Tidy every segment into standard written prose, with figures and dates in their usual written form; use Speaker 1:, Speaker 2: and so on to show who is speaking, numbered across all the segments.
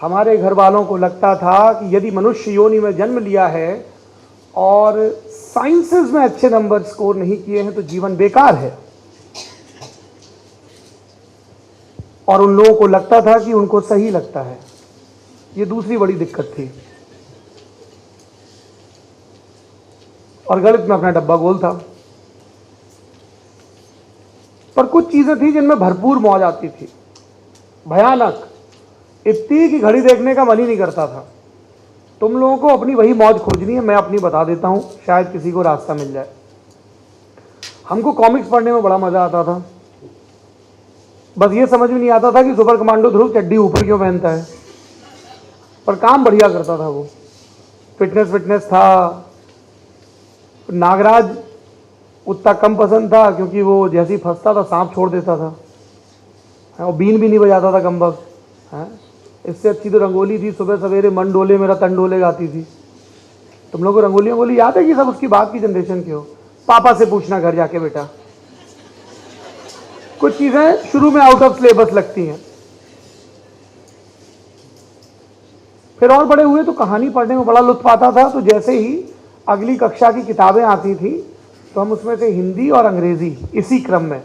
Speaker 1: हमारे घर वालों को लगता था कि यदि मनुष्य योनि में जन्म लिया है और साइंसेस में अच्छे नंबर स्कोर नहीं किए हैं तो जीवन बेकार है। और उन लोगों को लगता था कि उनको सही लगता है। ये दूसरी बड़ी दिक्कत थी। और गणित में अपना डब्बा गोल था। पर कुछ चीजें थी जिनमें भरपूर मौज आती थी, भयानक, इतनी कि घड़ी देखने का मन ही नहीं करता था। तुम लोगों को अपनी वही मौज खोजनी है, मैं अपनी बता देता हूं, शायद किसी को रास्ता मिल जाए। हमको कॉमिक्स पढ़ने में बड़ा मजा आता था। बस ये समझ में नहीं आता था कि सुपर कमांडो ध्रुव चड्डी ऊपर क्यों पहनता है, पर काम बढ़िया करता था वो। फिटनेस था। नागराज उतना कम पसंद था क्योंकि वो जैसे ही फंसता था सांप छोड़ देता था और बीन भी नहीं बजाता था गंबक। इससे अच्छी तो रंगोली थी, सुबह सवेरे मन डोले मेरा तन डोले गाती थी। तुम लोगों को रंगोली याद है कि सब उसकी बात की जनरेशन के हो? पापा से पूछना घर जाके बेटा। कुछ चीजें शुरू में आउट ऑफ सिलेबस लगती हैं, फिर और बड़े हुए तो कहानी पढ़ने में बड़ा लुत्फ आता था। तो जैसे ही अगली कक्षा की किताबें आती थी तो हम उसमें से हिंदी और अंग्रेजी इसी क्रम में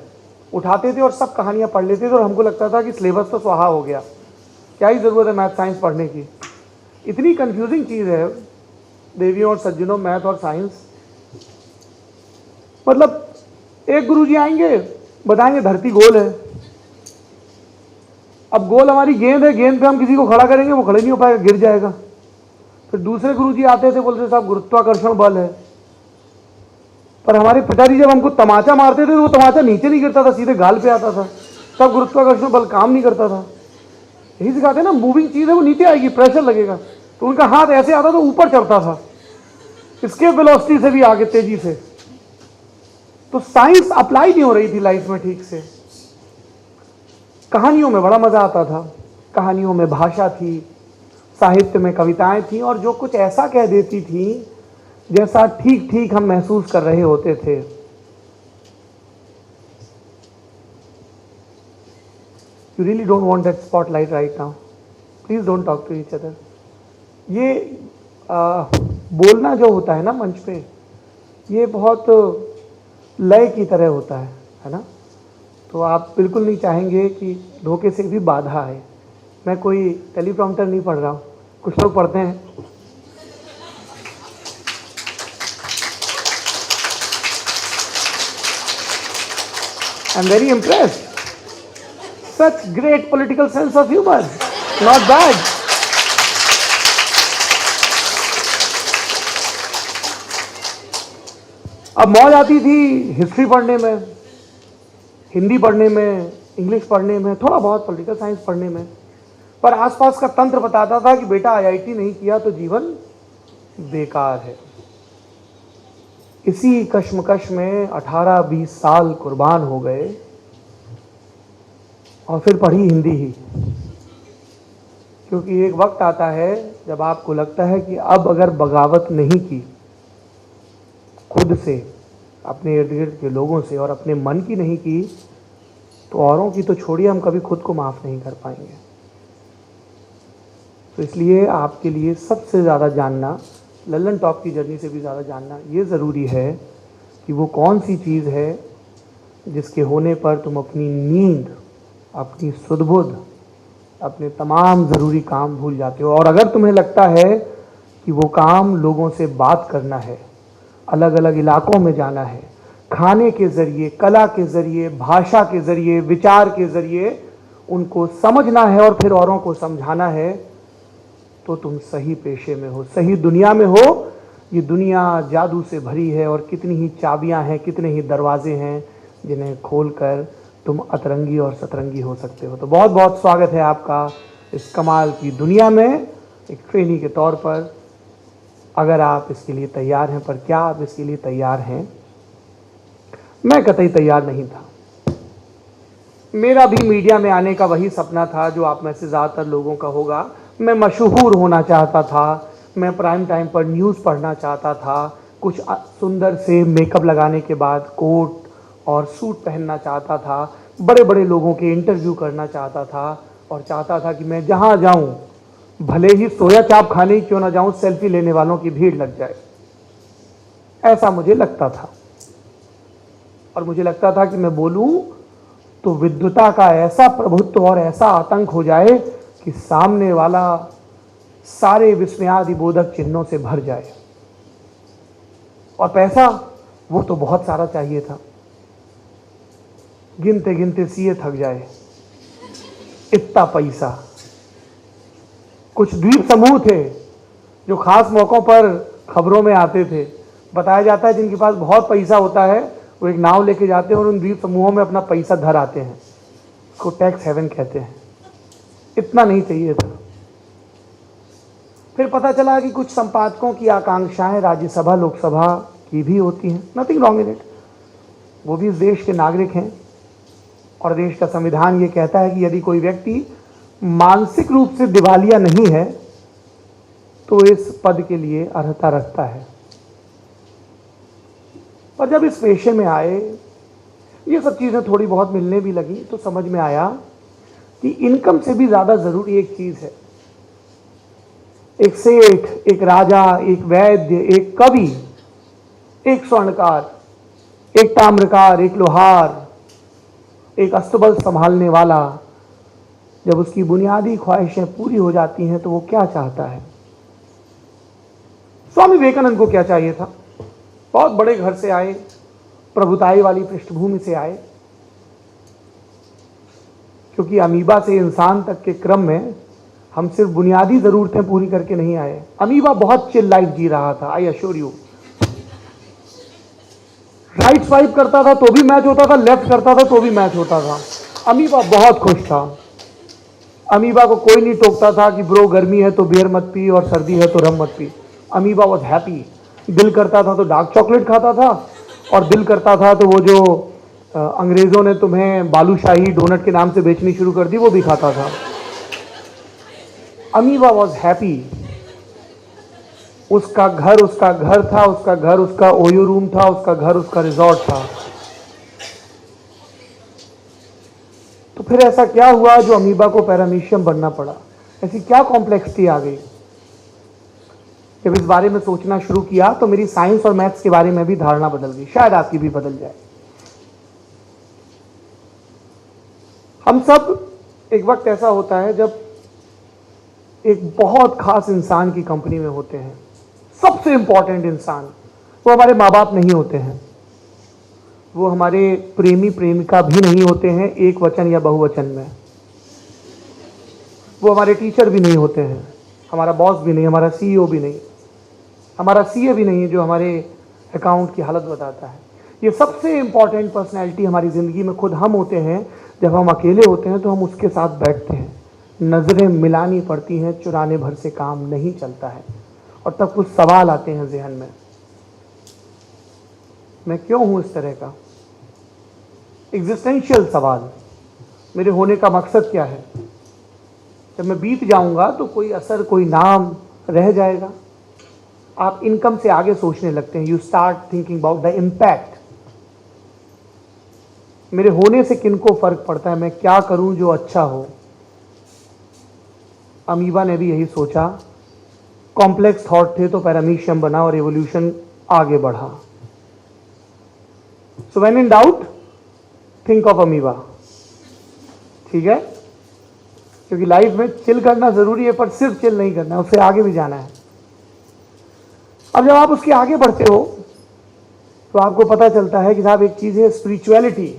Speaker 1: उठाते थे और सब कहानियां पढ़ लेते थे। और हमको लगता था कि सिलेबस तो स्वाहा हो गया, क्या ही जरूरत है मैथ साइंस पढ़ने की। इतनी कंफ्यूजिंग चीज है देवियों और सज्जनों, मैथ और साइंस। मतलब एक गुरुजी आएंगे, बताएंगे धरती गोल है। अब गोल हमारी गेंद है, गेंद पे हम किसी को खड़ा करेंगे वो खड़े नहीं हो पाएगा, गिर जाएगा। फिर दूसरे गुरुजी आते थे, बोलते साहब गुरुत्वाकर्षण बल है। पर हमारे पिताजी जब हमको तमाचा मारते थे तो वो तमाचा नीचे नहीं गिरता था, सीधे गाल पे आता था। तब गुरुत्वाकर्षण बल काम नहीं करता था। यही सिखाते ना, मूविंग चीज है वो नीचे आएगी, प्रेशर लगेगा। तो उनका हाथ ऐसे आता तो ऊपर चढ़ता था, इसके वेलोसिटी से भी आगे तेजी से। तो साइंस अप्लाई नहीं हो रही थी लाइफ में ठीक से। कहानियों में बड़ा मजा आता था। कहानियों में भाषा थी, साहित्य में कविताएं थी और जो कुछ ऐसा कह देती थी जैसा ठीक ठीक हम महसूस कर रहे होते थे। You really don't want that spotlight right now, please don't talk to each other. ये बोलना जो होता है ना मंच पे, ये बहुत लय की तरह होता है ना। तो आप बिल्कुल नहीं चाहेंगे कि धोखे से भी बाधा है। मैं कोई टेलीप्रॉम्प्टर नहीं पढ़ रहा हूँ, कुछ लोग पढ़ते हैं। I am very impressed, such great political sense of humour, not bad. अब मौज आती थी हिस्ट्री पढ़ने में, हिंदी पढ़ने में, इंग्लिश पढ़ने में, थोड़ा बहुत पॉलिटिकल साइंस पढ़ने में। पर आसपास का तंत्र बताता था कि बेटा आईआईटी नहीं किया तो जीवन बेकार है। इसी कश्मकश में 18-20 साल कुर्बान हो गए और फिर पढ़ी हिंदी ही। क्योंकि एक वक्त आता है जब आपको लगता है कि अब अगर बगावत नहीं की खुद से, अपने इर्द गिर्द के लोगों से और अपने मन की नहीं की, तो औरों की तो छोड़िए, हम कभी खुद को माफ़ नहीं कर पाएंगे। तो इसलिए आपके लिए सबसे ज़्यादा जानना, लल्लन टॉप की जर्नी से भी ज़्यादा जानना ये ज़रूरी है कि वो कौन सी चीज़ है जिसके होने पर तुम अपनी नींद, अपनी सुध-बुध, अपने तमाम ज़रूरी काम भूल जाते हो। और अगर तुम्हें लगता है कि वो काम लोगों से बात करना है, अलग अलग इलाकों में जाना है, खाने के ज़रिए, कला के ज़रिए, भाषा के ज़रिए, विचार के ज़रिए उनको समझना है और फिर औरों को समझाना है, तो तुम सही पेशे में हो, सही दुनिया में हो। ये दुनिया जादू से भरी है और कितनी ही चाबियां हैं, कितने ही दरवाजे हैं जिन्हें खोलकर तुम अतरंगी और सतरंगी हो सकते हो। तो बहुत बहुत स्वागत है आपका इस कमाल की दुनिया में एक ट्रेनी के तौर पर, अगर आप इसके लिए तैयार हैं। पर क्या आप इसके लिए तैयार हैं? मैं कतई तैयार नहीं था। मेरा भी मीडिया में आने का वही सपना था जो आप में से ज़्यादातर लोगों का होगा। मैं मशहूर होना चाहता था, मैं प्राइम टाइम पर न्यूज़ पढ़ना चाहता था, कुछ सुंदर से मेकअप लगाने के बाद कोट और सूट पहनना चाहता था, बड़े बड़े लोगों के इंटरव्यू करना चाहता था और चाहता था कि मैं जहाँ जाऊँ भले ही सोया चाप खाने ही क्यों ना जाऊं, सेल्फी लेने वालों की भीड़ लग जाए, ऐसा मुझे लगता था। और मुझे लगता था कि मैं बोलूं तो विद्वता का ऐसा प्रभुत्व और ऐसा आतंक हो जाए कि सामने वाला सारे विस्मयादिबोधक चिन्हों से भर जाए। और पैसा, वो तो बहुत सारा चाहिए था, गिनते गिनते सीए थक जाए, इतना पैसा। कुछ द्वीप समूह थे जो खास मौकों पर खबरों में आते थे। बताया जाता है जिनके पास बहुत पैसा होता है वो एक नाव लेके जाते हैं और उन द्वीप समूहों में अपना पैसा धर आते हैं, उसको टैक्स हेवन कहते हैं। इतना नहीं चाहिए था। फिर पता चला कि कुछ संपादकों की आकांक्षाएं राज्यसभा लोकसभा की भी होती हैं, नथिंग रॉन्ग इन इट। वो भी इस देश के नागरिक हैं और देश का संविधान ये कहता है कि यदि कोई व्यक्ति मानसिक रूप से दिवालिया नहीं है तो इस पद के लिए अर्हता रखता है। पर जब इस पेशे में आए, ये सब चीज़ें थोड़ी बहुत मिलने भी लगी तो समझ में आया कि इनकम से भी ज़्यादा ज़रूरी एक चीज़ है। एक सेठ, एक राजा, एक वैद्य, एक कवि, एक स्वर्णकार, एक ताम्रकार, एक लोहार, एक अस्तबल संभालने वाला, जब उसकी बुनियादी ख्वाहिशें पूरी हो जाती हैं तो वो क्या चाहता है। स्वामी विवेकानंद को क्या चाहिए था? बहुत बड़े घर से आए, प्रभुताई वाली पृष्ठभूमि से आए, क्योंकि अमीबा से इंसान तक के क्रम में हम सिर्फ बुनियादी जरूरतें पूरी करके नहीं आए। अमीबा बहुत चिल लाइफ जी रहा था, I assure you. Right swipe करता था तो भी मैच होता था, लेफ्ट करता था तो भी मैच होता था। अमीबा बहुत खुश था। अमीबा को कोई नहीं टोकता था कि ब्रो गर्मी है तो बियर मत पी और सर्दी है तो रम मत पी। Amoeba was happy. दिल करता था तो डार्क चॉकलेट खाता था और दिल करता था तो वो जो अंग्रेजों ने तुम्हें बालूशाही डोनट के नाम से बेचनी शुरू कर दी वो भी खाता था। Amoeba was happy. उसका घर था, उसका ओयो रूम था, उसका घर उसका रिजॉर्ट था। तो फिर ऐसा क्या हुआ जो अमीबा को पैरामीशियम बनना पड़ा? ऐसी क्या कॉम्प्लेक्सिटी आ गई? जब इस बारे में सोचना शुरू किया तो मेरी साइंस और मैथ्स के बारे में भी धारणा बदल गई, शायद आपकी भी बदल जाए। हम सब एक वक्त ऐसा होता है जब एक बहुत खास इंसान की कंपनी में होते हैं। सबसे इंपॉर्टेंट इंसान, वो हमारे माँ बाप नहीं होते हैं, वो हमारे प्रेमी प्रेमिका भी नहीं होते हैं एक वचन या बहुवचन में, वो हमारे टीचर भी नहीं होते हैं, हमारा बॉस भी नहीं, हमारा सीईओ भी नहीं, हमारा सीए भी नहीं है जो हमारे अकाउंट की हालत बताता है। ये सबसे इंपॉर्टेंट पर्सनैलिटी हमारी ज़िंदगी में खुद हम होते हैं। जब हम अकेले होते हैं तो हम उसके साथ बैठते हैं, नज़रें मिलानी पड़ती हैं, चुराने भर से काम नहीं चलता है। और तब कुछ सवाल आते हैं जहन में, मैं क्यों हूँ इस तरह का? एग्जिस्टेंशियल सवाल, मेरे होने का मकसद क्या है? जब मैं बीत जाऊंगा तो कोई असर, कोई नाम रह जाएगा? आप इनकम से आगे सोचने लगते हैं। You start thinking about the impact. मेरे होने से किनको फर्क पड़ता है? मैं क्या करूं जो अच्छा हो? अमीबा ने भी यही सोचा। कॉम्प्लेक्स थॉट थे तो पैरामीशियम बना और एवोल्यूशन आगे बढ़ा। So when in doubt think of amoeba. ठीक है, क्योंकि लाइफ में चिल करना जरूरी है, पर सिर्फ चिल नहीं करना है, उससे आगे भी जाना है। अब जब आप उसके आगे बढ़ते हो तो आपको पता चलता है कि साहब एक चीज है स्पिरिचुअलिटी,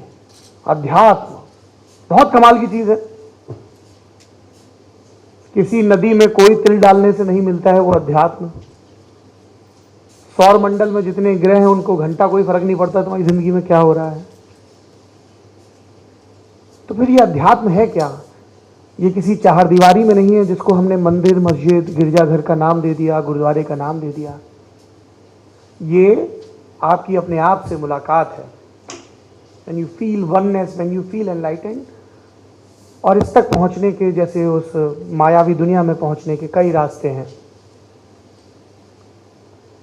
Speaker 1: अध्यात्म, बहुत कमाल की चीज है। किसी नदी में कोई तिल डालने से नहीं मिलता है वो अध्यात्म। सौर मंडल में जितने ग्रह हैं उनको घंटा कोई फर्क नहीं पड़ता तुम्हारी जिंदगी में क्या हो रहा है। तो फिर ये अध्यात्म है क्या? ये किसी चार दीवारी में नहीं है जिसको हमने मंदिर, मस्जिद, गिरजाघर का नाम दे दिया, गुरुद्वारे का नाम दे दिया। ये आपकी अपने आप से मुलाकात है। When you feel oneness, when you feel enlightened, और इस तक पहुंचने के, जैसे उस मायावी दुनिया में पहुंचने के कई रास्ते हैं,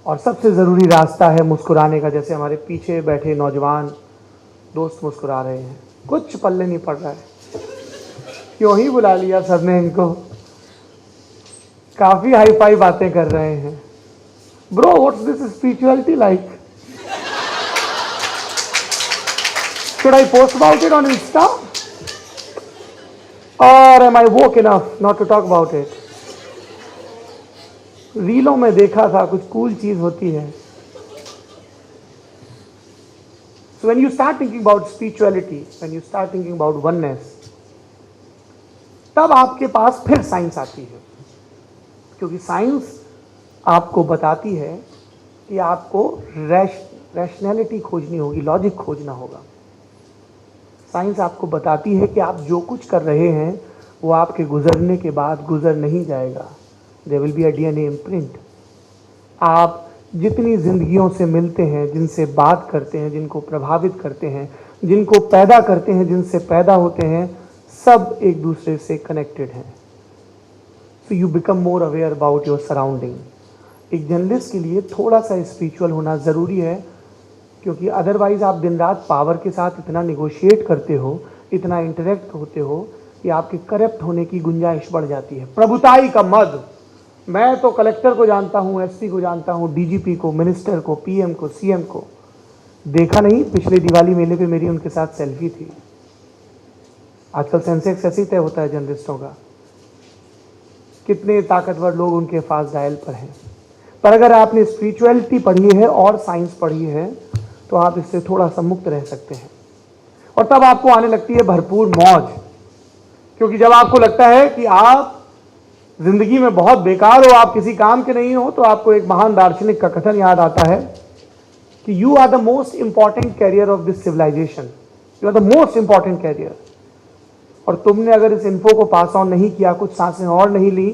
Speaker 1: और सबसे ज़रूरी रास्ता है मुस्कुराने का। जैसे हमारे पीछे बैठे नौजवान दोस्त मुस्कुरा रहे हैं, कुछ पल्ले नहीं पड़ रहा है, क्यों ही बुला लिया सर ने इनको। काफी हाई फाई बातें कर रहे हैं। Bro what's this spirituality like? Should I post about it on Insta or am I woke enough not to talk about it? रीलों में देखा था कुछ कूल चीज होती है। So when you start thinking about spirituality, when you start thinking about oneness, तब आपके पास फिर साइंस आती है, क्योंकि साइंस आपको बताती है कि आपको रैशनैलिटी खोजनी होगी, लॉजिक खोजना होगा। साइंस आपको बताती है कि आप जो कुछ कर रहे हैं वो आपके गुजरने के बाद गुजर नहीं जाएगा। There will be a DNA imprint. आप जितनी जिंदगियों से मिलते हैं, जिनसे बात करते हैं, जिनको प्रभावित करते हैं, जिनको पैदा करते हैं, जिनसे पैदा होते हैं, सब एक दूसरे से कनेक्टेड हैं। So you become more aware about your surrounding. एक जर्नलिस्ट के लिए थोड़ा सा स्पिरिचुअल होना ज़रूरी है, क्योंकि अदरवाइज आप दिन रात पावर के साथ इतना निगोशिएट करते हो, इतना इंटरेक्ट होते हो कि आपके करप्ट होने की गुंजाइश बढ़ जाती है। प्रभुताई का मद। मैं तो कलेक्टर को जानता हूँ, एसपी को जानता हूँ, डीजीपी को, मिनिस्टर को, पीएम को, सीएम को। देखा नहीं पिछले दिवाली मेले पे मेरी उनके साथ सेल्फी थी। आजकल सेंसेक्स ऐसे ही तय होता है जर्नलिस्टों का, कितने ताकतवर लोग उनके पास डायल पर हैं। पर अगर आपने स्पिरिचुअलिटी पढ़ी है और साइंस पढ़ी है तो आप इससे थोड़ा सा मुक्त रह सकते हैं, और तब आपको आने लगती है भरपूर मौज। क्योंकि जब आपको लगता है कि आप जिंदगी में बहुत बेकार हो, आप किसी काम के नहीं हो, तो आपको एक महान दार्शनिक का कथन याद आता है कि you are the most important carrier of this civilization, you are the most important carrier. और तुमने अगर इस इन्फो को पास ऑन नहीं किया, कुछ सांसें और नहीं ली,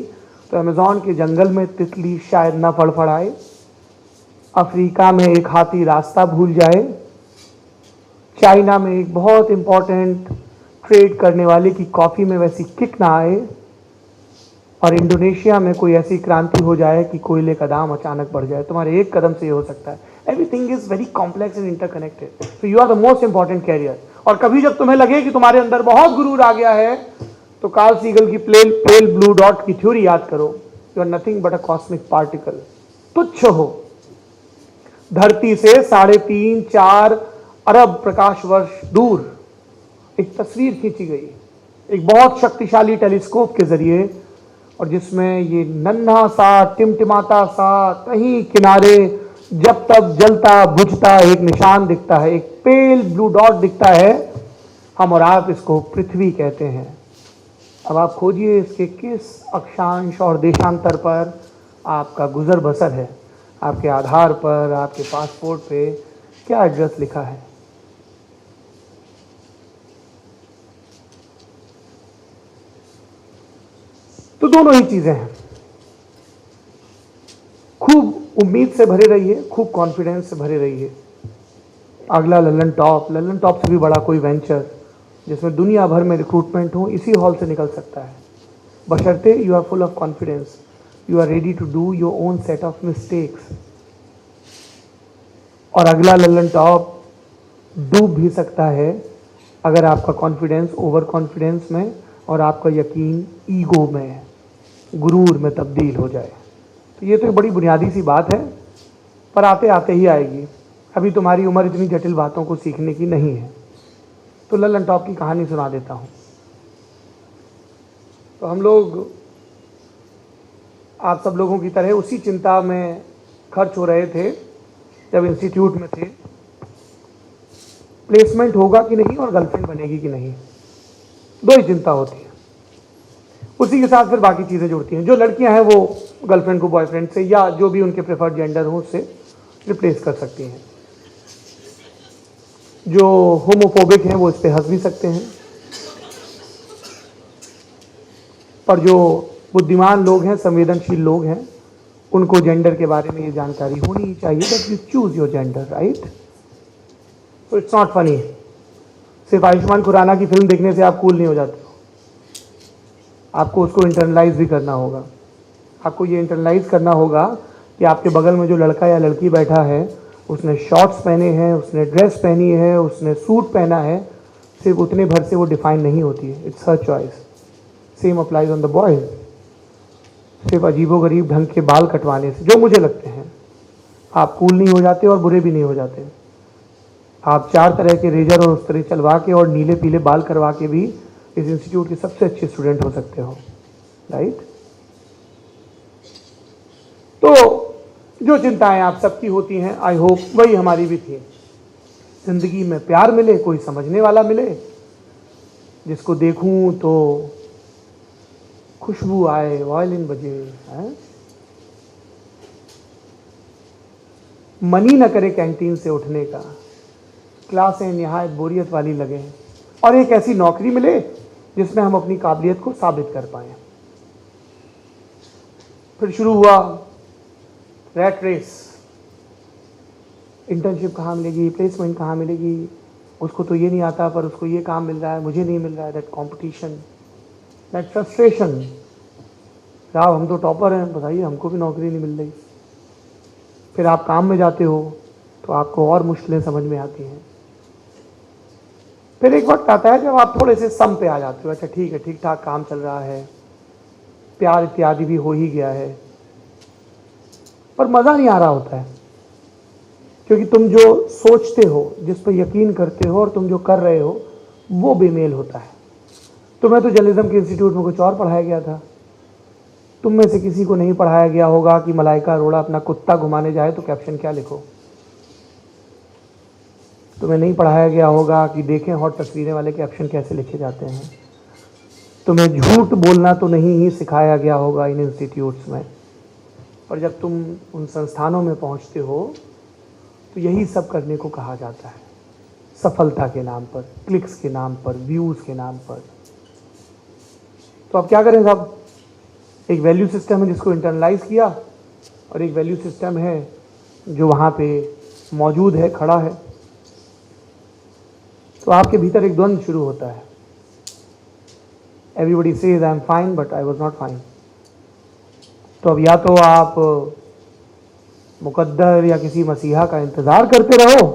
Speaker 1: तो अमेजॉन के जंगल में तितली शायद न फड़फड़ाए, अफ्रीका में एक हाथी रास्ता भूल जाए, चाइना में एक बहुत इंपॉर्टेंट ट्रेड करने वाले की कॉफी में वैसी किक ना आए, और इंडोनेशिया में कोई ऐसी क्रांति हो जाए कि कोयले का दाम अचानक बढ़ जाए। तुम्हारे एक कदम से ये हो सकता है। Everything is very complex and interconnected. So you are the most important carrier. और कभी जब तुम्हें लगे कि तुम्हारे अंदर बहुत गुरूर आ गया है, तो कार्ल सीगल की पेल ब्लू डॉट की थ्योरी याद करो। You are nothing but a cosmic particle. तुच्छ हो, धरती से 3.5-4 अरब प्रकाश वर्ष दूर एक तस्वीर खींची गई, एक बहुत शक्तिशाली टेलीस्कोप के जरिए, और जिसमें ये नन्हा सा, टिमटिमाता सा, कहीं किनारे जब तब जलता बुझता एक निशान दिखता है, एक पेल ब्लू डॉट दिखता है। हम और आप इसको पृथ्वी कहते हैं। अब आप खोजिए इसके किस अक्षांश और देशांतर पर आपका गुजर बसर है। आपके आधार पर, आपके पासपोर्ट पे क्या एड्रेस लिखा है? तो दोनों ही चीजें हैं। खूब उम्मीद से भरे रहिए, खूब कॉन्फिडेंस से भरे रहिए। अगला लल्लन टॉप से भी बड़ा कोई वेंचर जिसमें दुनिया भर में रिक्रूटमेंट हो, इसी हॉल से निकल सकता है, बशर्ते you are full of confidence, you are ready to do your own set of mistakes. और अगला लल्लन टॉप डूब भी सकता है अगर आपका कॉन्फिडेंस ओवर कॉन्फिडेंस में और आपका यकीन ईगो में, गुरूर में तब्दील हो जाए। तो ये तो एक बड़ी बुनियादी सी बात है, पर आते आते ही आएगी। अभी तुम्हारी उम्र इतनी जटिल बातों को सीखने की नहीं है। तो लल्लन टॉप की कहानी सुना देता हूँ। तो हम लोग आप सब लोगों की तरह उसी चिंता में खर्च हो रहे थे जब इंस्टीट्यूट में थे, प्लेसमेंट होगा कि नहीं और गर्लफ्रेंड बनेगी कि नहीं। दो ही चिंता होती है। उसी के साथ फिर बाकी चीज़ें जुड़ती हैं। जो लड़कियां हैं वो गर्लफ्रेंड को बॉयफ्रेंड से या जो भी उनके प्रेफर्ड जेंडर हो उससे रिप्लेस कर सकती हैं। जो होमोफोबिक हैं वो इस पर हंस भी सकते हैं, पर जो बुद्धिमान लोग हैं, संवेदनशील लोग हैं, उनको जेंडर के बारे में ये जानकारी होनी चाहिए that you choose your gender, right. तो इट्स नॉट फनी। सिर्फ आयुष्मान खुराना की फिल्म देखने से आप कूल नहीं हो जाते हो, आपको उसको इंटरनलाइज भी करना होगा। आपको ये इंटरनलाइज करना होगा कि आपके बगल में जो लड़का या लड़की बैठा है, उसने शॉर्ट्स पहने हैं, उसने ड्रेस पहनी है, उसने सूट पहना है, सिर्फ उतने भर से वो डिफाइन नहीं होती है। It's her choice. Same applies on the boys. सिर्फ अजीबोगरीब ढंग के बाल कटवाने से, जो मुझे लगते हैं, आप कूल नहीं हो जाते और बुरे भी नहीं हो जाते। आप 4 तरह के रेजर और उस तरह चलवा के और नीले पीले बाल करवा के भी इस इंस्टीट्यूट के सबसे अच्छे स्टूडेंट हो सकते हो, राइट। तो जो चिंताएं आप सबकी होती हैं, आई होप वही हमारी भी थी। जिंदगी में प्यार मिले, कोई समझने वाला मिले, जिसको देखूं तो खुशबू आए, वायलिन बजे, हैं? मन ही न करे कैंटीन से उठने का, क्लासें निहायत बोरियत वाली लगे, और एक ऐसी नौकरी मिले जिसमें हम अपनी काबिलियत को साबित कर पाएं। फिर शुरू हुआ रैट रेस। इंटर्नशिप कहाँ मिलेगी, प्लेसमेंट कहाँ मिलेगी, उसको तो ये नहीं आता पर उसको ये काम मिल रहा है, मुझे नहीं मिल रहा है। दैट कॉम्पिटिशन, दैट फ्रस्ट्रेशन, साहब हम तो टॉपर हैं, बताइए हमको भी नौकरी नहीं मिल रही। फिर आप काम में जाते हो तो आपको और मुश्किलें समझ में आती हैं। फिर एक वक्त आता है जब आप थोड़े से सम पे आ जाते हो, अच्छा ठीक है, ठीक ठाक काम चल रहा है, प्यार इत्यादि भी हो ही गया है, पर मज़ा नहीं आ रहा होता है, क्योंकि तुम जो सोचते हो, जिस पर यकीन करते हो, और तुम जो कर रहे हो वो बेमेल होता है। तुम्हें तो जर्नलिज्म के इंस्टीट्यूट में कुछ और पढ़ाया गया था, तुम में से किसी को नहीं पढ़ाया गया होगा कि मलाइका अरोड़ा अपना कुत्ता घुमाने जाए तो कैप्शन क्या लिखो। तुम्हें नहीं पढ़ाया गया होगा कि देखें हॉट तस्वीरें वाले कैप्शन कैसे लिखे जाते हैं। तुम्हें झूठ बोलना तो नहीं ही सिखाया गया होगा इन इंस्टीट्यूट्स में। और जब तुम उन संस्थानों में पहुंचते हो तो यही सब करने को कहा जाता है, सफलता के नाम पर, क्लिक्स के नाम पर, व्यूज़ के नाम पर। तो अब क्या करें साहब, एक वैल्यू सिस्टम है जिसको इंटरनलाइज किया, और एक वैल्यू सिस्टम है जो वहाँ पे मौजूद है, खड़ा है। तो आपके भीतर एक द्वंद्व शुरू होता है। Everybody says I am fine but I was not fine. तो अब या तो आप मुकद्दर या किसी मसीहा का इंतज़ार करते रहो,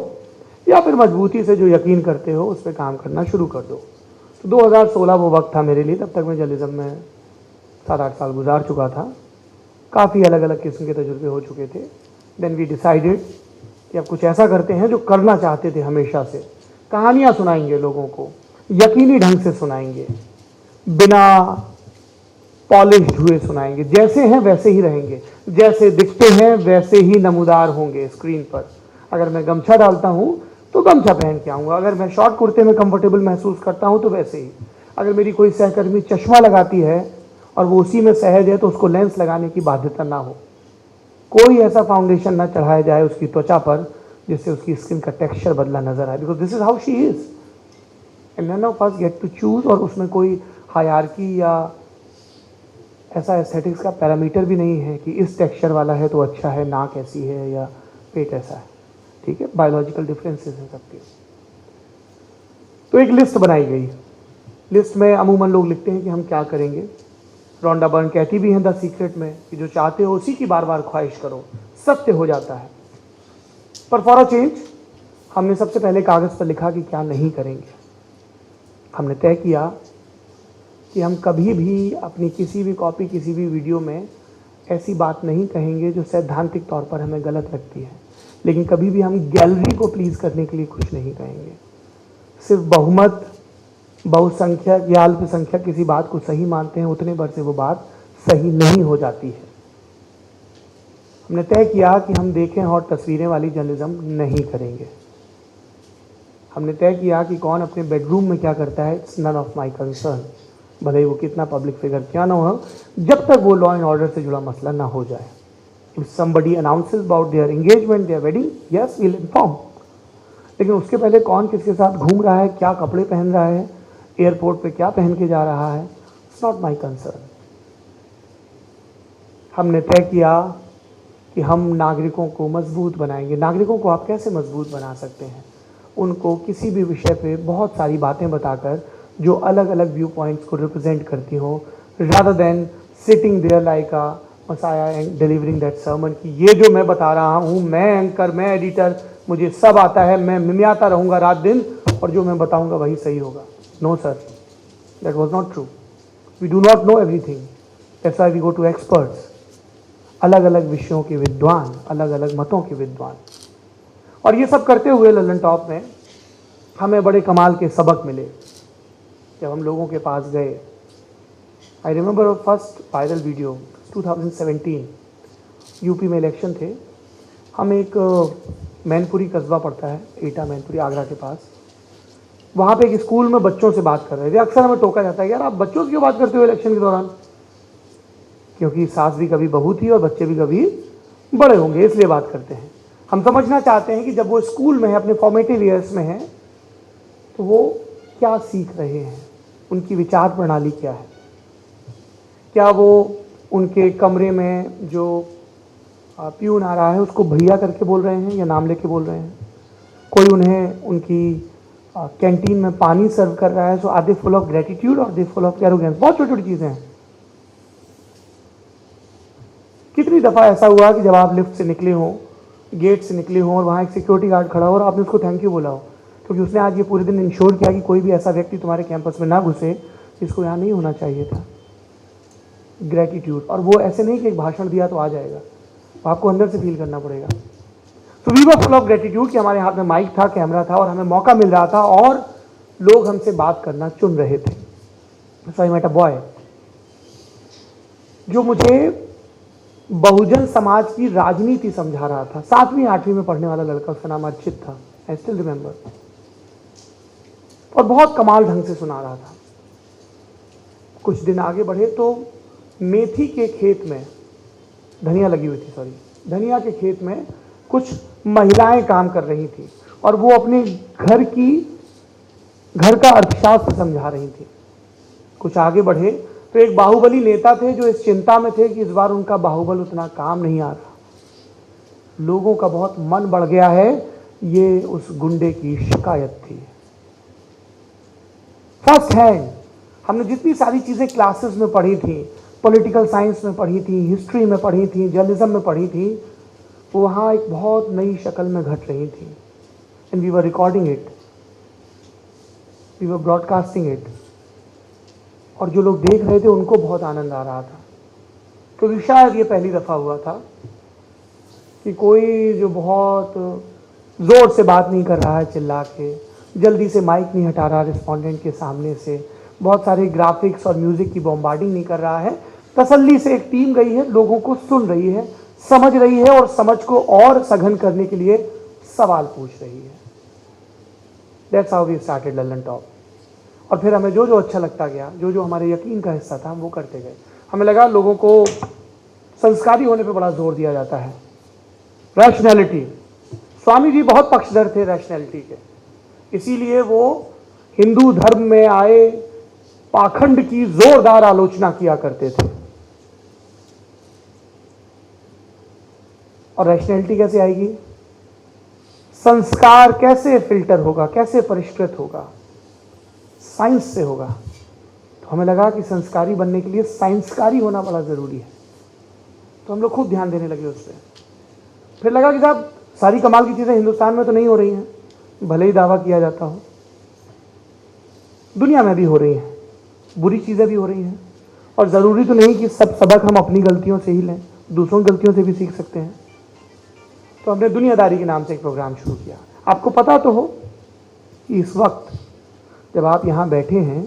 Speaker 1: या फिर मजबूती से जो यकीन करते हो उस पर काम करना शुरू कर दो। तो 2016 वो वक्त था मेरे लिए। तब तक मैं जर्नलिज्म में 7-8 साल गुजार चुका था, काफ़ी अलग अलग किस्म के तजुर्बे हो चुके थे। देन वी डिसाइडेड कि अब कुछ ऐसा करते हैं जो करना चाहते थे हमेशा से। कहानियाँ सुनाएंगे लोगों को, यकीनी ढंग से सुनाएंगे, बिना पॉलिश्ड हुए सुनाएंगे, जैसे हैं वैसे ही रहेंगे, जैसे दिखते हैं वैसे ही नमूदार होंगे स्क्रीन पर। अगर मैं गमछा डालता हूँ तो गमछा पहन के आऊँगा, अगर मैं शॉर्ट कुर्ते में कंफर्टेबल महसूस करता हूँ तो वैसे ही। अगर मेरी कोई सहकर्मी चश्मा लगाती है और वो उसी में सहज है तो उसको लेंस लगाने की बाध्यता ना हो। कोई ऐसा फाउंडेशन ना चढ़ाया जाए उसकी त्वचा पर जिससे उसकी स्किन का टेक्सचर बदला नजर आए, because this is how she is and none of us get to choose. और उसमें कोई हायरार्की या ऐसा एस्थेटिक्स का पैरामीटर भी नहीं है कि इस टेक्सचर वाला है तो अच्छा है, नाक ऐसी है या पेट ऐसा है, ठीक है, बायोलॉजिकल डिफरेंसेस हैं सबके। तो एक लिस्ट बनाई गई। लिस्ट में अमूमन लोग लिखते हैं कि हम क्या करेंगे। रोंडा बर्न कहती भी हैं द सीक्रेट में कि जो चाहते हो उसी की बार बार ख्वाहिश करो, सत्य हो जाता है। पर फॉर अ चेंज हमने सबसे पहले कागज़ पर लिखा कि क्या नहीं करेंगे। हमने तय किया कि हम कभी भी अपनी किसी भी कॉपी, किसी भी वीडियो में ऐसी बात नहीं कहेंगे जो सैद्धांतिक तौर पर हमें गलत लगती है, लेकिन कभी भी हम गैलरी को प्लीज़ करने के लिए कुछ नहीं कहेंगे। सिर्फ बहुमत, बहुसंख्यक या अल्पसंख्यक किसी बात को सही मानते हैं उतने भर से वो बात सही नहीं हो जाती है। हमने तय किया कि हम देखें हॉट तस्वीरें वाली जर्नलिज्म नहीं करेंगे। हमने तय किया कि कौन अपने बेडरूम में क्या करता है, it's none of my concern, भले ही वो कितना पब्लिक फिगर क्या ना हो, जब तक वो लॉ एंड ऑर्डर से जुड़ा मसला ना हो जाए। If somebody announces about their engagement, their wedding, yes we'll inform, लेकिन उसके पहले कौन किसके साथ घूम रहा है, क्या कपड़े पहन रहा है, एयरपोर्ट पे क्या पहन के जा रहा है, इट्स नॉट माई कंसर्न। हमने तय किया कि हम नागरिकों को मजबूत बनाएंगे। नागरिकों को आप कैसे मजबूत बना सकते हैं? उनको किसी भी विषय पे बहुत सारी बातें बताकर जो अलग अलग व्यू पॉइंट्स को रिप्रेजेंट करती हो, rather than sitting there like a messiah and delivering that sermon कि ये जो मैं बता रहा हूँ, मैं एंकर, मैं एडिटर, मुझे सब आता है, मैं मिमियाता रहूँगा रात दिन और जो मैं बताऊँगा वही सही होगा। No sir, that was not true. We do not know everything, that's why we go to experts, अलग अलग विषयों के विद्वान, अलग अलग मतों के विद्वान। और ये सब करते हुए लल्लन टॉप में हमें बड़े कमाल के सबक मिले जब हम लोगों के पास गए। I remember first viral video 2017, UP में इलेक्शन थे। हम एक मैनपुरी कस्बा पड़ता है, एटा मैनपुरी, आगरा के पास। वहाँ पे एक स्कूल में बच्चों से बात कर रहे थे। अक्सर हमें टोका जाता है, यार आप बच्चों से क्यों बात करते हो इलेक्शन के दौरान? क्योंकि सास भी कभी बहू थी और बच्चे भी कभी बड़े होंगे, इसलिए बात करते हैं। हम समझना चाहते हैं कि जब वो स्कूल में है, अपने फॉर्मेटिव ईयर्स में है, तो वो क्या सीख रहे हैं, उनकी विचार प्रणाली क्या है। क्या वो उनके कमरे में जो प्यून आ रहा है उसको भैया करके बोल रहे हैं या नाम लेके बोल रहे हैं? कोई उन्हें उनकी कैंटीन में पानी सर्व कर रहा है, so are they full of gratitude और दे फुल ऑफ एरोगेंस? बहुत छोटी छोटी चीज़ें हैं। कितनी दफ़ा ऐसा हुआ कि जब आप लिफ्ट से निकले हों, गेट से निकले हों और वहाँ एक सिक्योरिटी गार्ड खड़ा हो और आपने उसको थैंक यू बोला हो, क्योंकि उसने आज ये पूरे दिन इंश्योर किया कि कोई भी ऐसा व्यक्ति तुम्हारे कैंपस में ना घुसे जिसको यहाँ नहीं होना चाहिए था। ग्रेटिट्यूड। और वो ऐसे नहीं कि एक भाषण दिया तो आ जाएगा, तो आपको अंदर से फील करना पड़ेगा। तो we were full of gratitude कि हमारे हाथ में माइक था, कैमरा था और हमें मौका मिल रहा था और लोग हमसे बात करना चुन रहे थे। सो आई मेट अ बॉय जो मुझे बहुजन समाज की राजनीति समझा रहा था। 7वीं 8वीं में पढ़ने वाला लड़का, उसका नाम अर्चित था, आई स्टिल रिमेंबर। और बहुत कमाल ढंग से सुना रहा था। कुछ दिन आगे बढ़े तो मेथी के खेत में, धनिया लगी हुई थी, सॉरी, धनिया के खेत में कुछ महिलाएं काम कर रही थी और वो अपने घर का अर्थशास्त्र समझा रही थी। कुछ आगे बढ़े तो एक बाहुबली नेता थे जो इस चिंता में थे कि इस बार उनका बाहुबल उतना काम नहीं आ रहा। लोगों का बहुत मन बढ़ गया है, ये उस गुंडे की शिकायत थी। फर्स्ट हैंड हमने जितनी सारी चीज़ें क्लासेस में पढ़ी थी, पॉलिटिकल साइंस में पढ़ी थी, हिस्ट्री में पढ़ी थी, जर्नलिज्म में पढ़ी थी, वो वहाँ एक बहुत नई शक्ल में घट रही थी। And we were recording it, we were broadcasting it. और जो लोग देख रहे थे उनको बहुत आनंद आ रहा था, क्योंकि शायद ये पहली दफ़ा हुआ था कि कोई जो बहुत ज़ोर से बात नहीं कर रहा है, चिल्ला के, जल्दी से माइक नहीं हटा रहा रिस्पोंडेंट के सामने से, बहुत सारे ग्राफिक्स और म्यूज़िक की बॉम्बार्डिंग नहीं कर रहा है। तसल्ली से एक टीम गई है, लोगों को सुन रही है, समझ रही है और समझ को और सघन करने के लिए सवाल पूछ रही है। That's how we started Lallan top. और फिर हमें जो जो अच्छा लगता गया, जो जो हमारे यकीन का हिस्सा था, हम वो करते गए। हमें लगा लोगों को संस्कारी होने पे बड़ा जोर दिया जाता है, रैशनैलिटी। स्वामी जी बहुत पक्षधर थे रैशनैलिटी के, इसीलिए वो हिंदू धर्म में आए पाखंड की जोरदार आलोचना किया करते थे। और रैशनैलिटी कैसे आएगी? संस्कार कैसे फिल्टर होगा, कैसे परिष्कृत होगा? साइंस से होगा। तो हमें लगा कि संस्कारी बनने के लिए साइंसकारी होना बड़ा ज़रूरी है, तो हम लोग खूब ध्यान देने लगे उस पर। फिर लगा कि साहब सारी कमाल की चीज़ें हिंदुस्तान में तो नहीं हो रही हैं, भले ही दावा किया जाता हो, दुनिया में भी हो रही हैं, बुरी चीज़ें भी हो रही हैं। और ज़रूरी तो नहीं कि सब सबक हम अपनी गलतियों से ही लें, दूसरों की गलतियों से भी सीख सकते हैं। तो हमने दुनियादारी के नाम से एक प्रोग्राम शुरू किया। आपको पता तो हो कि इस वक्त जब आप यहाँ बैठे हैं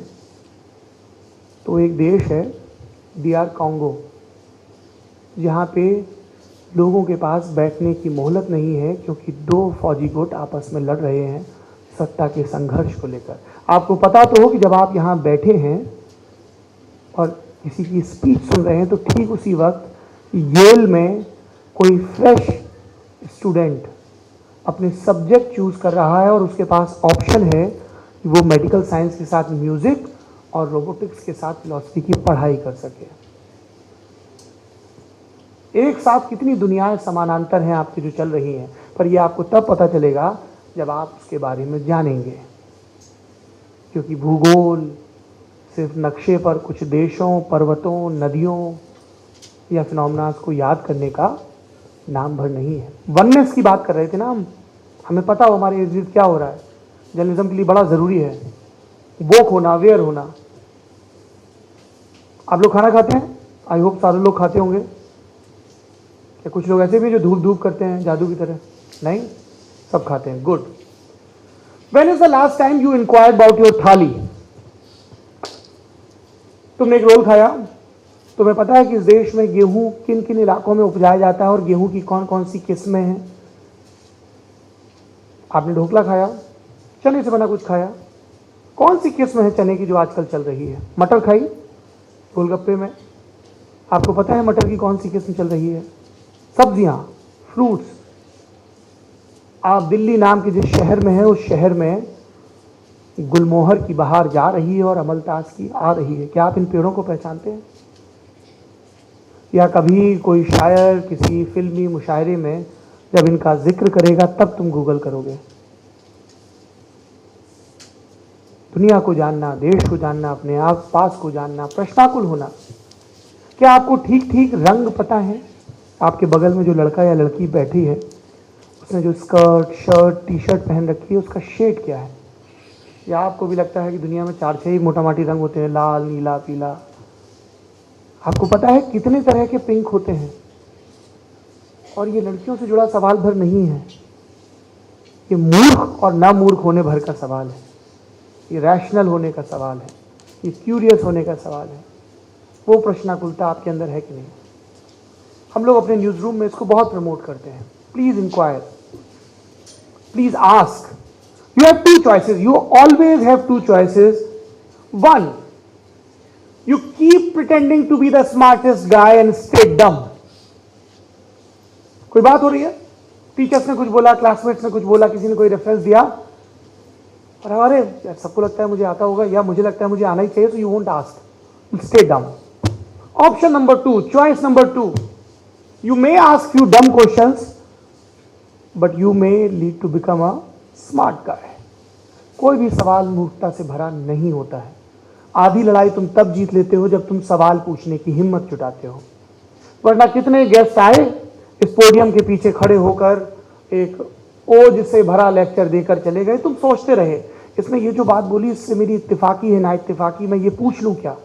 Speaker 1: तो एक देश है DR कॉन्गो, जहाँ पे लोगों के पास बैठने की मोहलत नहीं है, क्योंकि 2 फौजी गुट आपस में लड़ रहे हैं सत्ता के संघर्ष को लेकर। आपको पता तो हो कि जब आप यहाँ बैठे हैं और किसी की स्पीच सुन रहे हैं, तो ठीक उसी वक्त येल में कोई फ्रेश स्टूडेंट अपने सब्जेक्ट चूज कर रहा है और उसके पास ऑप्शन है कि वो मेडिकल साइंस के साथ म्यूजिक और रोबोटिक्स के साथ फिलॉसफी की पढ़ाई कर सके। एक साथ कितनी दुनियाएं समानांतर हैं आपकी जो चल रही हैं, पर ये आपको तब पता चलेगा जब आप उसके बारे में जानेंगे। क्योंकि भूगोल सिर्फ नक्शे पर कुछ देशों, पर्वतों, नदियों या फिनोमेनास को याद करने का नाम भर नहीं है। वननेस की बात कर रहे थे ना हम, हमें पता हो हमारे इर्द गिर्द क्या हो रहा है। जर्नलिज्म के लिए बड़ा ज़रूरी है वोक होना, अवेयर होना। आप लोग खाना खाते हैं, आई होप सारे लोग खाते होंगे। क्या कुछ लोग ऐसे भी जो धूप धूप करते हैं जादू की तरह? नहीं, सब खाते हैं। Good. When is the last time you inquired about your थाली? तुमने एक रोल खाया, तुम्हें पता है कि इस देश में गेहूं किन किन इलाकों में उपजाया जाता है और गेहूं की कौन कौन सी किस्में हैं? आपने ढोकला खाया, चने से बना कुछ खाया, कौन सी किस्म है चने की जो आजकल चल रही है? मटर खाई गोलगप्पे में, आपको पता है मटर की कौन सी किस्म चल रही है? सब्जियां, फ्रूट्स, आप दिल्ली नाम के जिस शहर में है उस शहर में गुलमोहर की बहार जा रही है और अमलतास की आ रही है। क्या आप इन पेड़ों को पहचानते हैं? या कभी कोई शायर किसी फिल्मी मुशायरे में जब इनका जिक्र करेगा तब तुम गूगल करोगे? दुनिया को जानना, देश को जानना, अपने आस पास को जानना, प्रश्नाकुल होना। क्या आपको ठीक ठीक रंग पता है? आपके बगल में जो लड़का या लड़की बैठी है उसने जो स्कर्ट, शर्ट, टी शर्ट पहन रखी है उसका शेड क्या है? या आपको भी लगता है कि दुनिया में 4-6 ही मोटा माटी रंग होते हैं, लाल, नीला, पीला? आपको पता है कितने तरह के पिंक होते हैं? और ये लड़कियों से जुड़ा सवाल भर नहीं है, ये मूर्ख और ना मूर्ख होने भर का सवाल है, ये रैशनल होने का सवाल है, ये क्यूरियस होने का सवाल है। वो प्रश्नाकुलता आपके अंदर है कि नहीं? हम लोग अपने न्यूज़ रूम में इसको बहुत प्रमोट करते हैं। Please inquire, please ask. You have two choices. You always have two choices. One, you keep pretending to be the smartest guy and stay dumb. कोई बात हो रही है, टीचर्स ने कुछ बोला, क्लासमेट्स ने कुछ बोला, किसी ने कोई रेफरेंस दिया, और अरे यार सबको लगता है मुझे आता होगा या मुझे लगता है मुझे आना ही चाहिए, so you won't ask. Stay dumb. Option number 2, choice number 2, you may ask few dumb questions, but you may lead to become a smart guy. कोई भी सवाल मूर्खता से भरा नहीं होता है। आधी लड़ाई तुम तब जीत लेते हो जब तुम सवाल पूछने की हिम्मत जुटाते हो। वरना कितने गेस्ट आए इस पोडियम के पीछे खड़े होकर एक ओज से भरा लेक्चर देकर चले गए, तुम सोचते रहे इसमें ये जो बात बोली इससे मेरी इत्तेफाकी है ना इत्तेफाकी, मैं ये पूछ लूं क्या?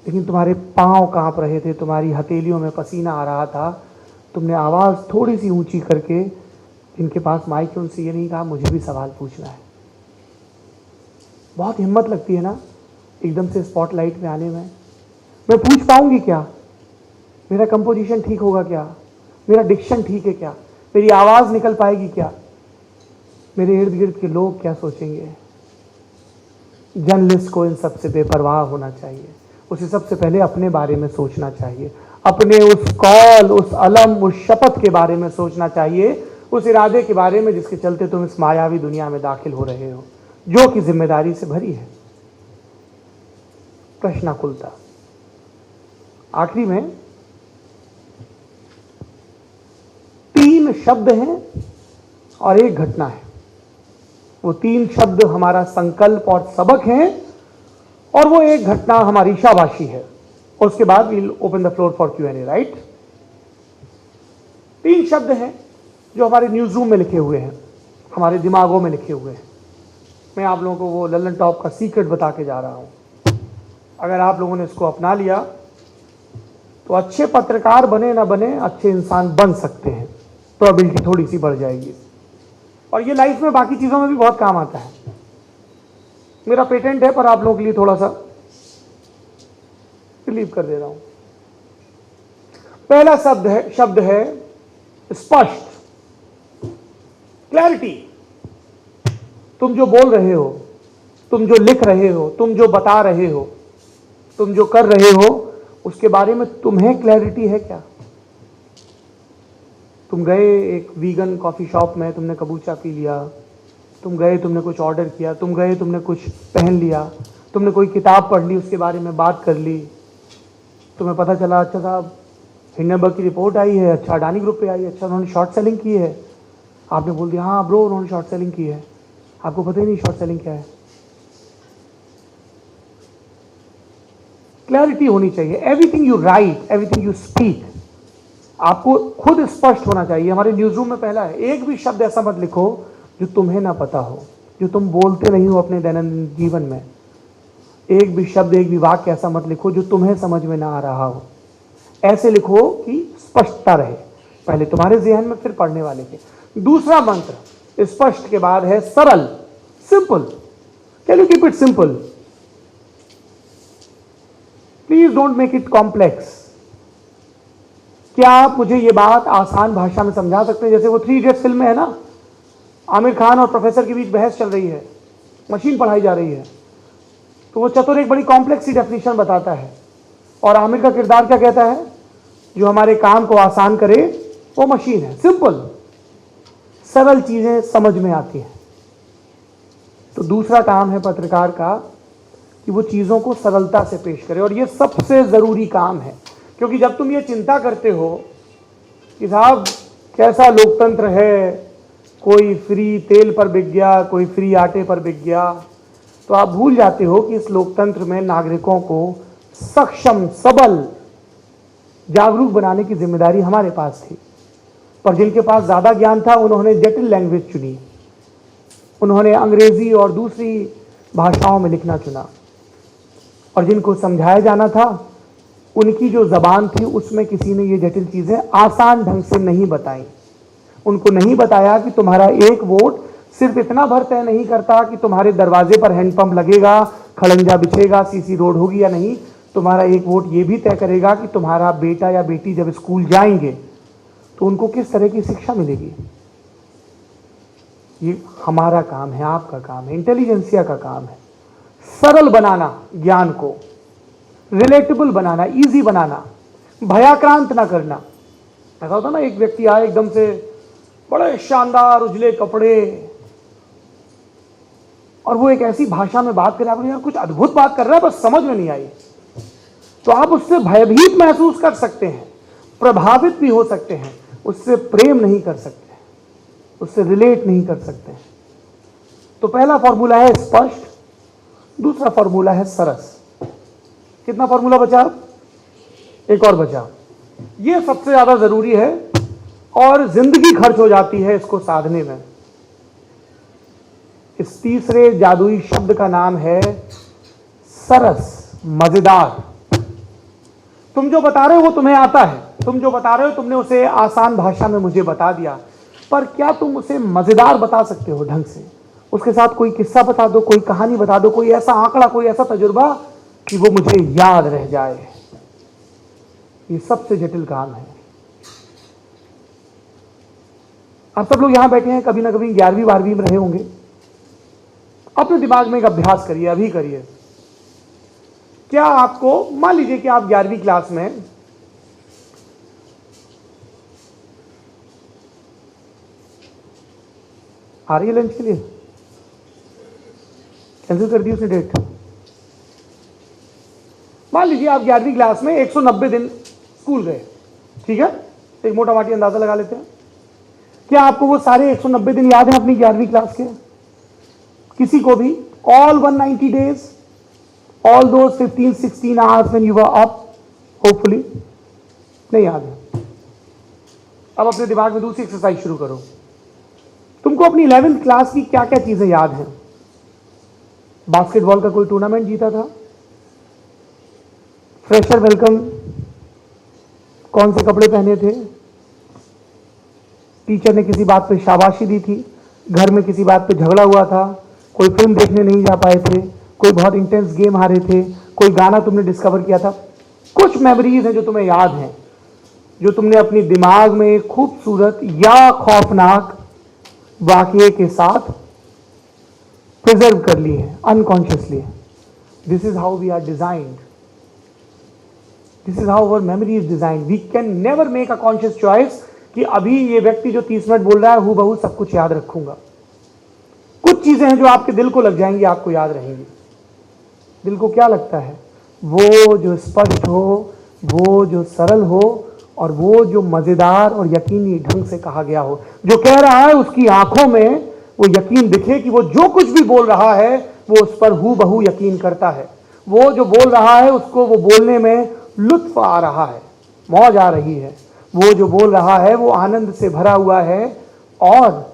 Speaker 1: लेकिन तुम्हारे पांव कांप रहे थे, तुम्हारी हथेलियों में पसीना आ रहा था, तुमने आवाज थोड़ी सी ऊंची करके जिनके पास माइक है उनसे ये नहीं कहा मुझे भी सवाल पूछना है। बहुत हिम्मत लगती है ना एकदम से स्पॉटलाइट में आने में। मैं पूछ पाऊंगी क्या? मेरा कंपोजिशन ठीक होगा क्या? मेरा डिक्शन ठीक है क्या? मेरी आवाज निकल पाएगी क्या? मेरे इर्द गिर्द के लोग क्या सोचेंगे? जर्नलिस्ट को इन सबसे बेपरवाह होना चाहिए। उसे सबसे पहले अपने बारे में सोचना चाहिए, अपने उस कॉल, उस अलम, उस शपथ के बारे में सोचना चाहिए, उस इरादे के बारे में जिसके चलते तुम इस मायावी दुनिया में दाखिल हो रहे हो, जो कि जिम्मेदारी से भरी है। प्रश्नाकुलता। आखिरी में 3 शब्द हैं और एक घटना है। वो 3 शब्द हमारा संकल्प और सबक हैं और वो एक घटना हमारी शाबाशी है। और उसके बाद we'll open the floor for Q&A, right? 3 शब्द हैं जो हमारे न्यूज़ रूम में लिखे हुए हैं, हमारे दिमागों में लिखे हुए हैं। मैं आप लोगों को वो लल्लन टॉप का सीक्रेट बता के जा रहा हूं। अगर आप लोगों ने इसको अपना लिया तो अच्छे पत्रकार बने ना बने, अच्छे इंसान बन सकते हैं। प्रोबेबिलिटी थोड़ी सी बढ़ जाएगी और ये लाइफ में बाकी चीज़ों में भी बहुत काम आता है। मेरा पेटेंट है पर आप लोगों के लिए थोड़ा सा रिलीव कर दे रहा हूं। पहला शब्द है स्पष्ट, क्लैरिटी। तुम जो बोल रहे हो, तुम जो लिख रहे हो, तुम जो बता रहे हो, तुम जो कर रहे हो, उसके बारे में तुम्हें क्लैरिटी है क्या? तुम गए एक वीगन कॉफ़ी शॉप में, तुमने कबूचा पी लिया, तुम गए तुमने कुछ ऑर्डर किया, तुम गए तुमने कुछ पहन लिया, तुमने कोई किताब पढ़ ली, उसके बारे में बात कर ली, तुम्हें पता चला अच्छा साहब हिंडनबर्ग की रिपोर्ट आई है, अच्छा अडानी ग्रुप पे आई है, अच्छा उन्होंने शॉर्ट सेलिंग की है। आपने बोल दिया हाँ ब्रो उन्होंने शॉर्ट सेलिंग की है। आपको पता ही नहीं शॉर्ट सेलिंग क्या है। क्लैरिटी होनी चाहिए। Everything you right, everything you speak, आपको खुद स्पष्ट होना चाहिए। हमारे न्यूज़ रूम में पहला है, एक भी शब्द ऐसा मत लिखो जो तुम्हें ना पता हो, जो तुम बोलते नहीं हो अपने दैनंदिन जीवन में। एक भी शब्द, एक भी वाक्य ऐसा मत लिखो जो तुम्हें समझ में ना आ रहा हो। ऐसे लिखो कि स्पष्टता रहे, पहले तुम्हारे जहन में, फिर पढ़ने वाले के। दूसरा मंत्र स्पष्ट के बाद है सरल, simple. Can you keep it simple? Please don't make it complex. क्या आप मुझे ये बात आसान भाषा में समझा सकते हैं? जैसे वो 3 इडियट्स फिल्म में है ना, आमिर खान और प्रोफेसर के बीच बहस चल रही है, मशीन पढ़ाई जा रही है, तो वो चतुर एक बड़ी कॉम्प्लेक्स सी डेफिनेशन बताता है, और आमिर का किरदार क्या कहता है? जो हमारे काम को आसान करे वो मशीन है। सिंपल, सरल चीजें समझ में आती हैं। तो दूसरा काम है पत्रकार का कि वो चीजों को सरलता से पेश करे, और ये सबसे जरूरी काम है। क्योंकि जब तुम ये चिंता करते हो कि साहब कैसा लोकतंत्र है, कोई फ्री तेल पर बिक गया, कोई फ्री आटे पर बिक गया, तो आप भूल जाते हो कि इस लोकतंत्र में नागरिकों को सक्षम, सबल, जागरूक बनाने की जिम्मेदारी हमारे पास थी। पर जिनके पास ज्यादा ज्ञान था उन्होंने जटिल लैंग्वेज चुनी, उन्होंने अंग्रेजी और दूसरी भाषाओं में लिखना चुना, और जिनको समझाया जाना था उनकी जो जबान थी उसमें किसी ने ये जटिल चीजें आसान ढंग से नहीं बताई। उनको नहीं बताया कि तुम्हारा एक वोट सिर्फ इतना भर तय नहीं करता कि तुम्हारे दरवाजे पर हैंडपंप लगेगा, खड़ंजा बिछेगा, सीसी रोड होगी या नहीं। तुम्हारा एक वोट ये भी तय करेगा कि तुम्हारा बेटा या बेटी जब स्कूल जाएंगे तो उनको किस तरह की शिक्षा मिलेगी। ये हमारा काम है, आपका काम है, इंटेलिजेंसिया का काम है। सरल बनाना ज्ञान को, रिलेटेबल बनाना, इजी बनाना, भयाक्रांत ना करना। ऐसा होता ना, एक व्यक्ति आए एकदम से बड़े शानदार उजले कपड़े, और वो एक ऐसी भाषा में बात करे, आपने यार कुछ अद्भुत बात कर रहा है, बस समझ में नहीं आई, तो आप उससे भयभीत महसूस कर सकते हैं, प्रभावित भी हो सकते हैं, उससे प्रेम नहीं कर सकते, उससे रिलेट नहीं कर सकते। तो पहला फॉर्मूला है स्पष्ट, दूसरा फॉर्मूला है सरस। कितना फॉर्मूला बचा? एक और बचा। ये सबसे ज्यादा जरूरी है और जिंदगी खर्च हो जाती है इसको साधने में। इस तीसरे जादुई शब्द का नाम है सरस, मजेदार। तुम जो बता रहे हो वो तुम्हें आता है, तुम जो बता रहे हो तुमने उसे आसान भाषा में मुझे बता दिया, पर क्या तुम उसे मजेदार बता सकते हो ढंग से? उसके साथ कोई किस्सा बता दो, कोई कहानी बता दो, कोई ऐसा आंकड़ा, कोई ऐसा तजुर्बा कि वो मुझे याद रह जाए। ये सबसे जटिल काम है। आप सब लोग यहां बैठे हैं, कभी ना कभी 11वीं 12वीं में रहे होंगे। अपने दिमाग में एक अभ्यास करिए, अभी करिए। क्या आपको, मान लीजिए कि आप 11वीं क्लास में आ रही है लंच के लिए? कैंसिल कर दी उसने डेट। मान लीजिए आप 11वीं क्लास में 190 दिन स्कूल गए, ठीक है? एक मोटा माटी अंदाजा लगा लेते हैं। क्या आपको वो सारे 190 दिन याद हैं अपनी 11वीं क्लास के? किसी को भी? All 190 days, all those 15-16 hours when you were up, hopefully नहीं याद है। अब अपने दिमाग में दूसरी एक्सरसाइज शुरू करो। तुमको अपनी 11th क्लास की क्या क्या चीजें याद हैं? बास्केटबॉल का कोई टूर्नामेंट जीता था? फ्रेशर वेलकम, कौन से कपड़े पहने थे? टीचर ने किसी बात पे शाबाशी दी थी? घर में किसी बात पे झगड़ा हुआ था? कोई फिल्म देखने नहीं जा पाए थे? कोई बहुत इंटेंस गेम हारे थे? कोई गाना तुमने डिस्कवर किया था? कुछ मेमोरीज हैं जो तुम्हें याद हैं, जो तुमने अपनी दिमाग में एक खूबसूरत या खौफनाक वाकये के साथ प्रिजर्व कर ली है unconsciously. This is how we are designed, this is how our memory is designed. We can never make a conscious choice कि अभी ये व्यक्ति जो 30 मिनट बोल रहा है हूबहू सब कुछ याद रखूंगा। कुछ चीजें हैं जो आपके दिल को लग जाएंगी, आपको याद रहेंगी। दिल को क्या लगता है? वो जो स्पष्ट हो, वो जो सरल हो, और वो जो मजेदार और यकीनी ढंग से कहा गया हो। जो कह रहा है उसकी आंखों में वो यकीन दिखे कि वो जो कुछ भी बोल रहा है वो उस पर हूबहू यकीन करता है। वो जो बोल रहा है उसको वो बोलने में लुत्फ आ रहा है, मौज आ रही है। वो जो बोल रहा है वो आनंद से भरा हुआ है और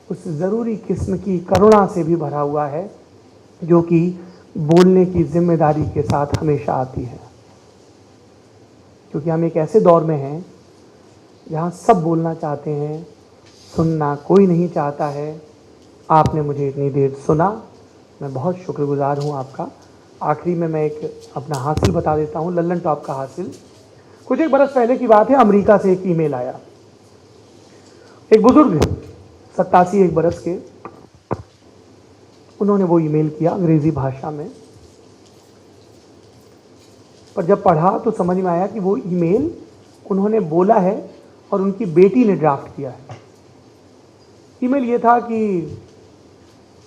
Speaker 1: उस जरूरी किस्म की करुणा से भी भरा हुआ है जो कि बोलने की जिम्मेदारी के साथ हमेशा आती है, क्योंकि हम एक ऐसे दौर में हैं जहाँ सब बोलना चाहते हैं, सुनना कोई नहीं चाहता है। आपने मुझे इतनी देर सुना, मैं बहुत शुक्रगुजार हूँ आपका। आखिरी में मैं एक अपना हासिल बता देता हूँ, लल्लन टॉप का हासिल। कुछ एक बरस पहले की बात है, अमेरिका से एक ईमेल आया। एक बुजुर्ग 87 बरस के, उन्होंने वो ईमेल किया अंग्रेजी भाषा में, पर जब पढ़ा तो समझ में आया कि वो ईमेल उन्होंने बोला है और उनकी बेटी ने ड्राफ्ट किया है। ईमेल ये था कि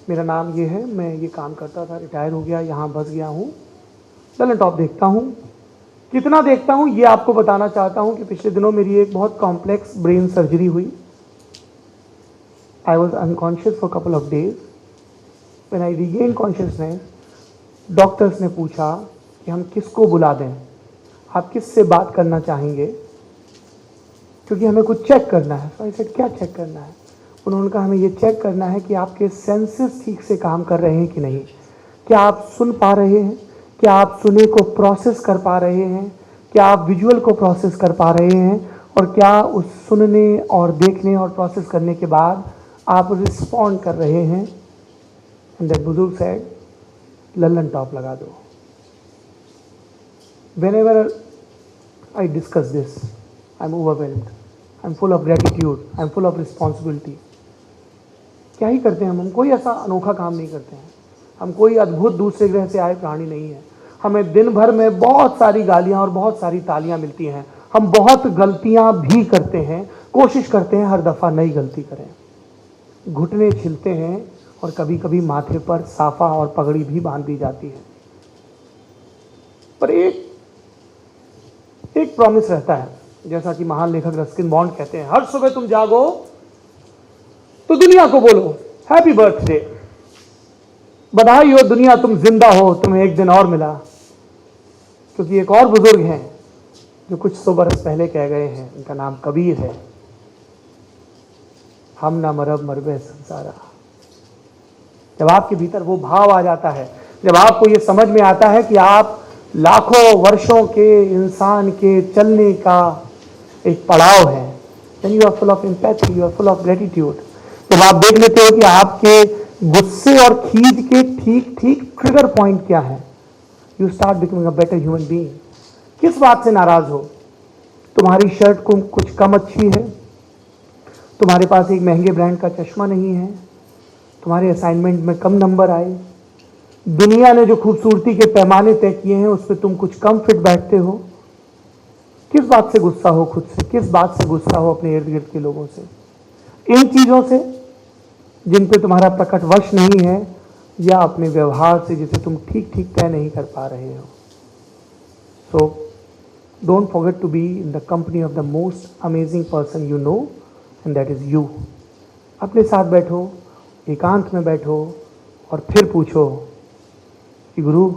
Speaker 1: मेरा नाम ये है, मैं ये काम करता था, रिटायर हो गया, यहाँ बस गया हूँ, लल्लन टॉप देखता हूँ। कितना देखता हूँ ये आपको बताना चाहता हूँ कि पिछले दिनों मेरी एक बहुत कॉम्प्लेक्स ब्रेन सर्जरी हुई। I was unconscious for couple of days. When I regain consciousness, doctors ने पूछा कि हम किसको बुला दें, आप किससे बात करना चाहेंगे, क्योंकि हमें कुछ चेक करना है। तो आई सेड क्या चेक करना है? उन्होंने कहा हमें ये चेक करना है कि आपके सेंसेस ठीक से काम कर रहे हैं कि नहीं, क्या आप सुन पा रहे हैं, क्या आप सुने को प्रोसेस कर पा रहे हैं, क्या आप विजुअल को प्रोसेस कर पा रहे हैं, और क्या उस सुनने और देखने और प्रोसेस करने के बाद आप रिस्पॉन्ड कर रहे हैं। एंड दैट बुजुर्ग सेड लल्लन टॉप लगा दो। Whenever I discuss this, I'm overwhelmed, I'm full of gratitude, I'm full of responsibility। क्या ही करते हैं हम कोई ऐसा अनोखा काम नहीं करते हैं, हम कोई अद्भुत दूसरे ग्रह से आए प्राणी नहीं है। हमें दिन भर में बहुत सारी गालियां और बहुत सारी तालियां मिलती हैं, हम बहुत गलतियां भी करते हैं, कोशिश करते हैं हर दफ़ा नई गलती करें, घुटने छिलते हैं और कभी कभी माथे पर साफा और पगड़ी भी बांध दी जाती है। पर एक प्रॉमिस रहता है, जैसा कि महान लेखक रस्किन बॉन्ड कहते हैं, हर सुबह तुम जागो तो दुनिया को बोलो हैप्पी बर्थडे, बधाई हो दुनिया तुम जिंदा हो, तुम्हें एक दिन और मिला। क्योंकि एक और बुजुर्ग हैं जो कुछ 100 बरस पहले कह गए हैं, उनका नाम कबीर है, हम ना मरब मरबे संसारा। जब आपके भीतर वो भाव आ जाता है, जब आपको ये समझ में आता है कि आप लाखों वर्षों के इंसान के चलने का एक पड़ाव है, then you are full of empathy, you are full of gratitude। जब आप देख लेते हो कि आपके गुस्से और खीज के ठीक ठीक ट्रिगर पॉइंट क्या है, you start becoming a better human being। किस बात से नाराज हो? तुम्हारी शर्ट को कुछ कम अच्छी है, तुम्हारे पास एक महंगे ब्रांड का चश्मा नहीं है, तुम्हारे असाइनमेंट में कम नंबर आए, दुनिया ने जो खूबसूरती के पैमाने तय किए हैं उस पर तुम कुछ कम फिट बैठते हो। किस बात से गुस्सा हो खुद से, किस बात से गुस्सा हो अपने इर्द गिर्द के लोगों से? इन चीज़ों से जिन पे तुम्हारा प्रकट वश नहीं है, या अपने व्यवहार से जिसे तुम ठीक ठीक तय नहीं कर पा रहे हो। So don't forget to be in the company of the most amazing person you know, and that is you. अपने साथ बैठो, एकांत में बैठो और फिर पूछो कि गुरु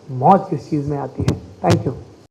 Speaker 1: मौज किस चीज़ में आती है। Thank you.